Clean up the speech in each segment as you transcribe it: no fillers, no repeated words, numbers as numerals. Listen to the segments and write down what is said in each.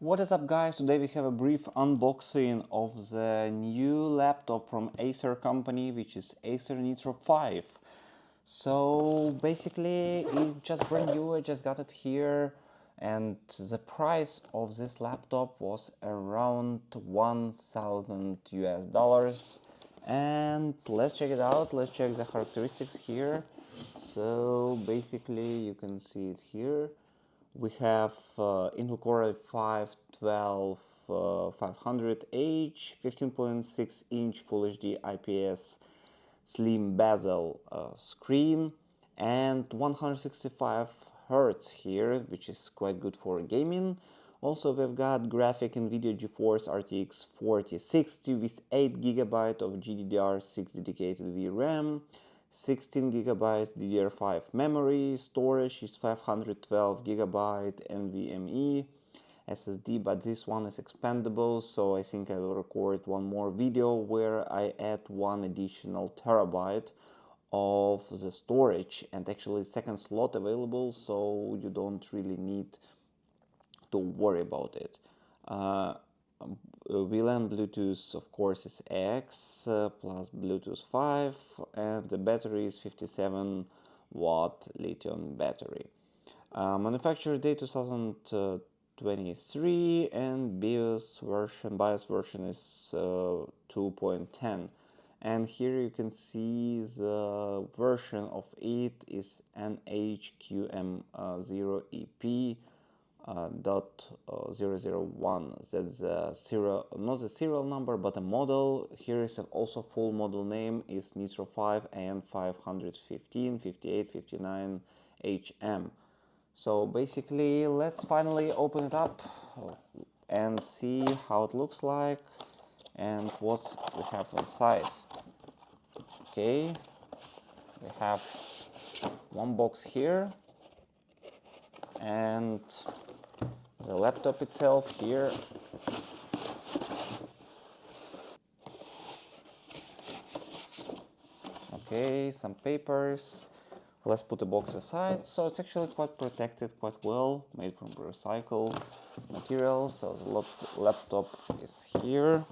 What is up, guys? Today we have a brief unboxing of the new laptop from ACER company, which is ACER Nitro 5. So basically it's just brand new. I just got it here, and the price of this laptop was around $1,000 US. And let's check it out. Let's check the characteristics here. So basically you can see it here. We have Intel Core i5-12500H, 15.6-inch Full HD IPS slim bezel screen, and 165 Hz here, which is quite good for gaming. Also, we've got graphic NVIDIA GeForce RTX 4060 with 8 GB of GDDR6 dedicated VRAM, 16 GB DDR5 memory, storage is 512 GB NVMe SSD, but this one is expandable, so I think I will record one more video where I add 1 additional terabyte of the storage, and actually second slot available, so you don't really need to worry about it. VLAN Bluetooth, of course, is AX plus Bluetooth 5, and the battery is 57 watt lithium battery. Manufacturer date 2023, and BIOS version is 2.10. And here you can see the version of it is NHQM0EP. .001. That's the serial, not the serial number, but a model. Here is also full model name is Nitro 5 AN515-58, 59 HM. So basically, let's finally open it up and see how it looks like and what we have inside. Okay, we have one box here, and the laptop itself here. Okay, some papers. Let's put the box aside. So it's actually quite protected, quite well, made from recycled materials. So the laptop is here.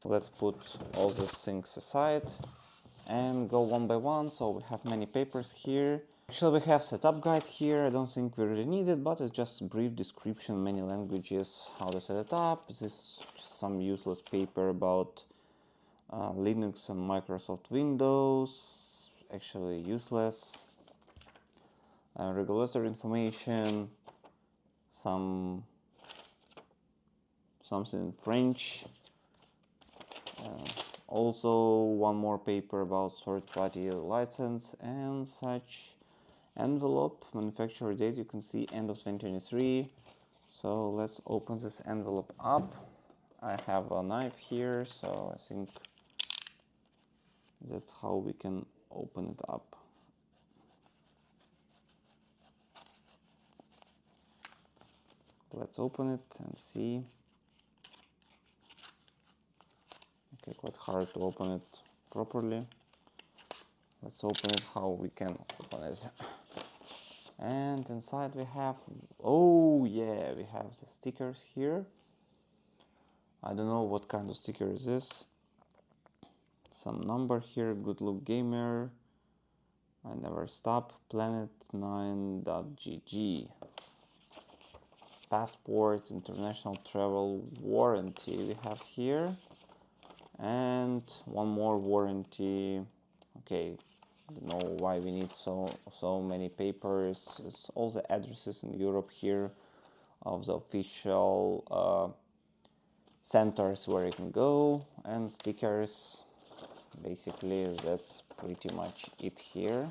Let's put all these things aside and go one by one. So we have many papers here. Actually, we have setup guide here. I don't think we really need it, but it's just a brief description, many languages, how to set it up. This is just some useless paper about Linux and Microsoft Windows. Actually useless. Regulatory information, something in French. Also one more paper about third-party license and such. Envelope, manufacturer date, you can see end of 2023. So let's open this envelope up. I have a knife here, so I think that's how we can open it up. Let's open it and see. Okay, quite hard to open it properly. Let's open it how we can open it. And inside we have, oh yeah, we have the stickers here. I don't know what kind of sticker is this. Some number here, good look gamer, I never stop, planet9.gg. Passport, international travel warranty we have here. And one more warranty. Okay, don't know why we need so many papers. It's all the addresses in Europe here of the official centers where you can go, and stickers. Basically that's pretty much it here.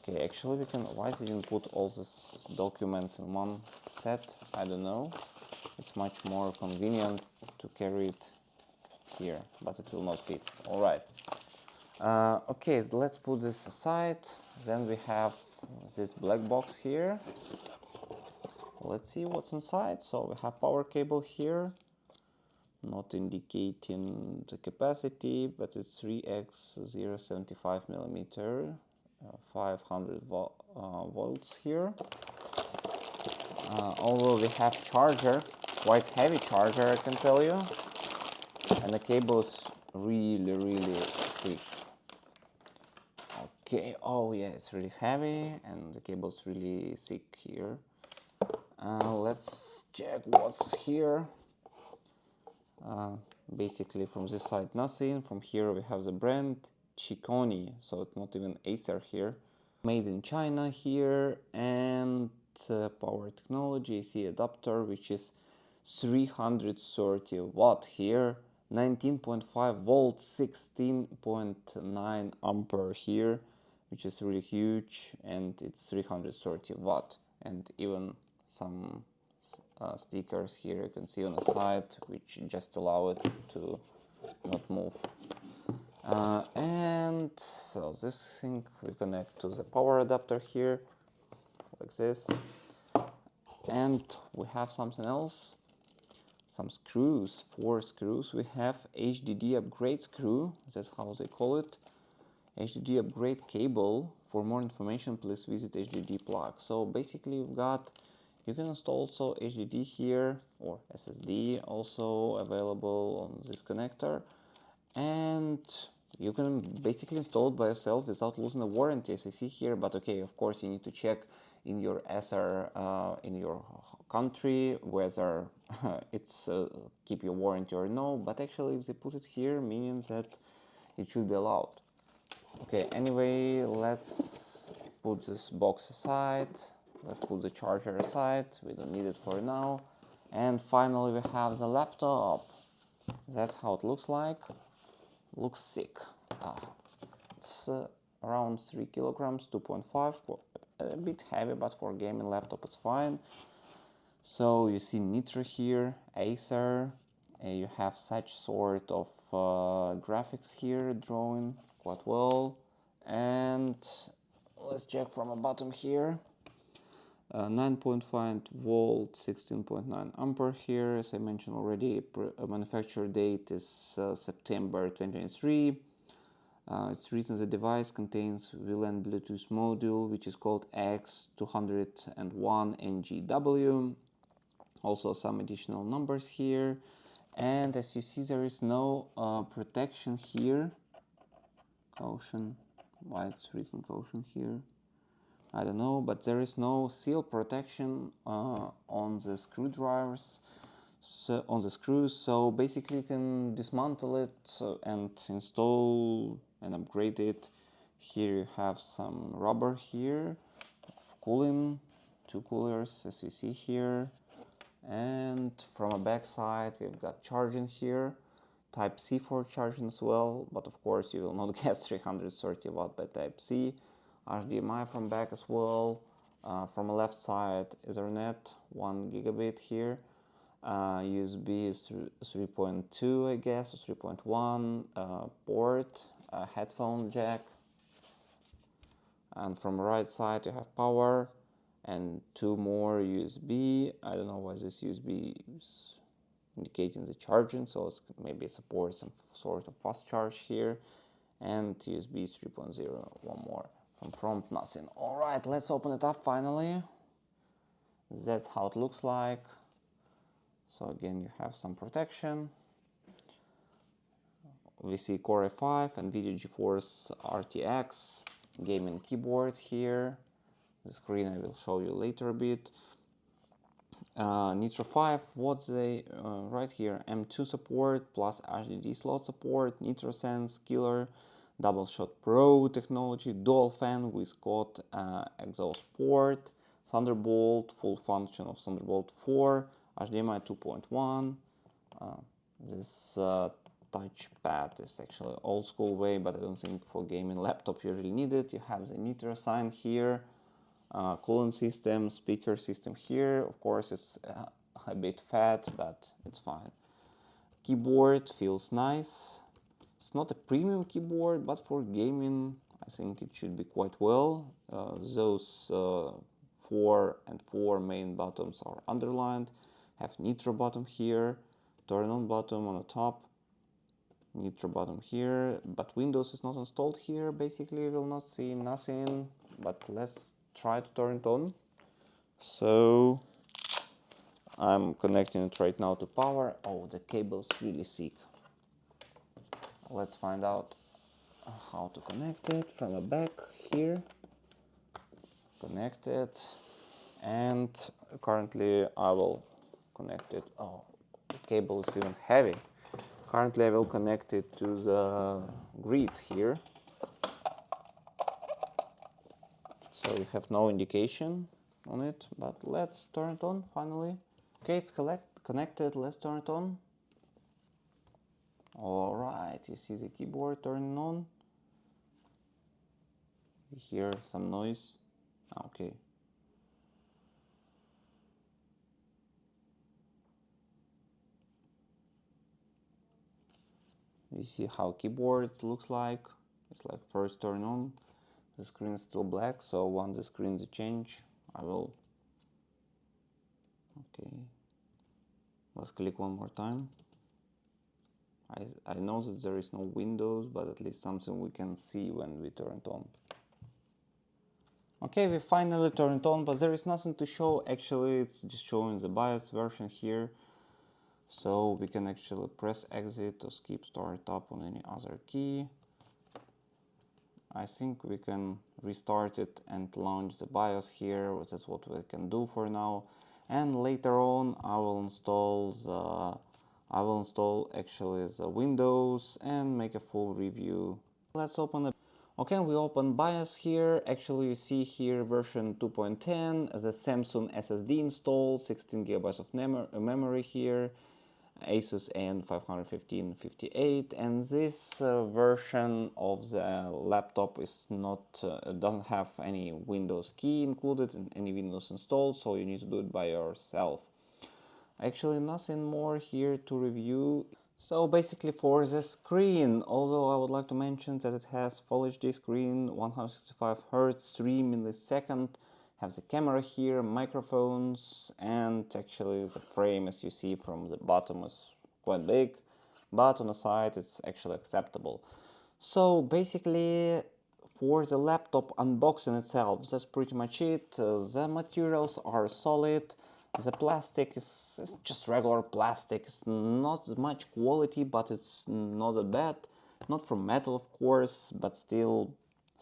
Okay, actually we can, why they didn't put all these documents in one set, I don't know. It's much more convenient to carry it here, but it will not fit. All right. Okay, so let's put this aside. Then we have this black box here. Let's see what's inside. So we have power cable here, not indicating the capacity, but it's 3x0.75 mm, 500 volts here. Although we have charger, quite heavy charger, I can tell you, and the cable is really thick. Okay, oh yeah, it's really heavy and the cable is really thick here. Let's check what's here. Basically from this side nothing. From here we have the brand Chiconi, so it's not even Acer here. Made in China here, and power technology AC adapter, which is 330 watt here, 19.5 volts, 16.9 ampere here, which is really huge, and it's 330 watt, and even some stickers here you can see on the side which just allow it to not move. And so this thing we connect to the power adapter here like this, and we have something else, some screws, 4 screws. We have HDD upgrade screw, that's how they call it, HDD upgrade cable. For more information please visit HDD plug. So basically you've got, you can install also HDD here, or SSD also available on this connector, and you can basically install it by yourself without losing the warranty, as I see here. But okay, of course you need to check in your ACER, in your country, whether it's keep your warranty or no. But actually if they put it here, means that it should be allowed. Okay, anyway, let's put this box aside. Let's put the charger aside, we don't need it for now. And finally we have the laptop. That's how it looks like. Looks sick. It's around 3 kilograms, 2.5, a bit heavy, but for gaming laptop it's fine. So you see Nitro here, Acer, you have such sort of graphics here, drawing quite well. And let's check from the bottom here. 9.5 volt, 16.9 ampere here. As I mentioned already, manufacture date is September 2023. It's written the device contains VLAN Bluetooth module, which is called X201NGW. Also some additional numbers here. And as you see, there is no protection here. Caution. Why it's written caution here? I don't know, but there is no seal protection on the screwdrivers, so on the screws. So basically you can dismantle it and install and upgrade it. Here you have some rubber here, cooling, 2 coolers as you see here. And from a back side we've got charging here, type C for charging as well, but of course you will not get 330 watt by type C. HDMI from back as well. From the left side, Ethernet, 1 gigabit here. USB is 3.2, I guess, or 3.1 port, headphone jack. And from the right side, you have power and 2 more USB. I don't know why this USB is indicating the charging, so it's maybe supports some sort of fast charge here. And USB 3.0, 1 more. From front, nothing. All right, let's open it up finally. That's how it looks like. So again, you have some protection. We see Core i5, NVIDIA GeForce RTX, gaming keyboard here. The screen I will show you later a bit. Nitro 5, what's the right here? M2 support plus HDD slot support, Nitro Sense, Killer, Double Shot Pro technology, dual fan with quad exhaust port, Thunderbolt, full function of Thunderbolt 4, HDMI 2.1. This touchpad is actually old school way, but I don't think for gaming laptop you really need it. You have the Nitro sign here, cooling system, speaker system here. Of course it's a bit fat, but it's fine. Keyboard feels nice. It's not a premium keyboard, but for gaming I think it should be quite well. Those 4 and 4 main buttons are underlined. Have Nitro button here, turn on button on the top, Nitro button here, but Windows is not installed here. Basically you will not see nothing, but let's try to turn it on. So I'm connecting it right now to power. Oh, the cable's really sick. Let's find out how to connect it from the back here. Connect it, and currently I will connect it. Oh, the cable is even heavy. Currently I will connect it to the grid here. So we have no indication on it, but let's turn it on finally. Okay, it's connected, let's turn it on. Alright, you see the keyboard turning on. You hear some noise. Okay. You see how keyboard looks like. It's like first turn on. The screen is still black, so once the screen is changed, I will. Okay. Let's click one more time. I know that there is no windows, but at least something we can see when we turn it on. Okay, we finally turned it on, but there is nothing to show. Actually, it's just showing the BIOS version here. So we can actually press exit or skip startup on any other key. I think we can restart it and launch the BIOS here. That's what we can do for now. And later on, I will install actually the Windows and make a full review. Let's open it. Okay, we open BIOS here. Actually, you see here version 2.10, the Samsung SSD installed, 16 GB of memory here, ASUS AN515-58, and this version of the laptop is not doesn't have any Windows key included and any Windows installed, so you need to do it by yourself. Actually, nothing more here to review. So basically for the screen, although I would like to mention that it has Full HD screen, 165 Hz, 3 millisecond, have the camera here, microphones, and actually the frame, as you see from the bottom, is quite big, but on the side it's actually acceptable. So basically for the laptop unboxing itself, that's pretty much it. The materials are solid. The plastic is just regular plastic. It's not much quality, but it's not that bad. Not from metal, of course, but still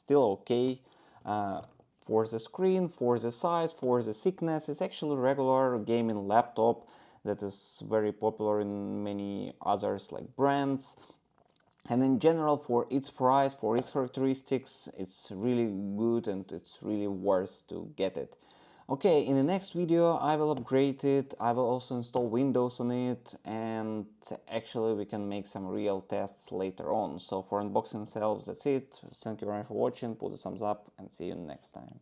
okay. For the screen, for the size, for the thickness, it's actually a regular gaming laptop that is very popular in many others like brands. And in general, for its price, for its characteristics, it's really good and it's really worth to get it. Okay, in the next video I will upgrade it, I will also install Windows on it, and actually we can make some real tests later on. So for unboxing itself, that's it. Thank you very much for watching, put a thumbs up and see you next time.